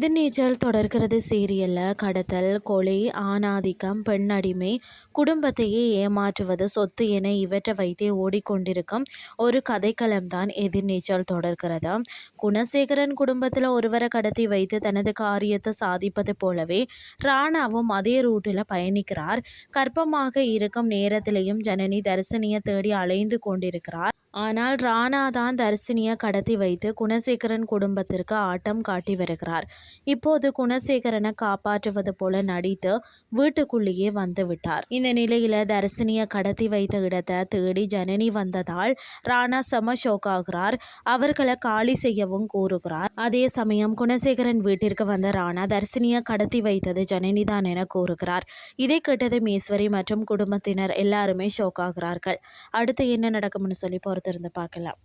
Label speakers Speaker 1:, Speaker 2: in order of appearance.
Speaker 1: எதிர்நீச்சல் தொடர்கிறது சீரியலில் கடத்தல், கொலை, ஆணாதிக்கம், பெண்ணடிமை, குடும்பத்தையே ஏமாற்றுவது, சொத்து என இவற்றை வைத்தே ஓடிக்கொண்டிருக்கும் ஒரு கதைக்களம்தான் எதிர்நீச்சல் தொடர்கிறது. குணசேகரன் குடும்பத்தில் ஒருவரை கடத்தி வைத்து தனது காரியத்தை சாதிப்பது போலவே ராணாவும் அதே ரூட்டில் பயணிக்கிறார். கர்ப்பமாக இருக்கும் நேரத்திலேயும் ஜனனி தர்சினியை தேடி அலைந்து கொண்டிருக்கிறார். ஆனால் ராணா தான் தர்சினியை கடத்தி வைத்து குணசேகரன் குடும்பத்திற்கு ஆட்டம் காட்டி வருகிறார். இப்போது குணசேகரனை காப்பாற்றுவது போல நடித்து வீட்டுக்குள்ளேயே வந்து விட்டார். இந்த நிலையில தர்சினியை கடத்தி வைத்த இடத்தை தேடி ஜனனி வந்ததால் ராணா செம ஷோக் ஆகிறார். அவர்களை காலி செய்யவும் கூறுகிறார். அதே சமயம் குணசேகரன் வீட்டிற்கு வந்த ராணா தர்சினியை கடத்தி வைத்தது ஜனனி தான் என கூறுகிறார். இதை கேட்டதும் ஈஸ்வரி மற்றும் குடும்பத்தினர் எல்லாருமே ஷோக் ஆகிறார்கள். அடுத்து என்ன நடக்கும்னு சொல்லி பொறுத்திருந்து பார்க்கலாம்.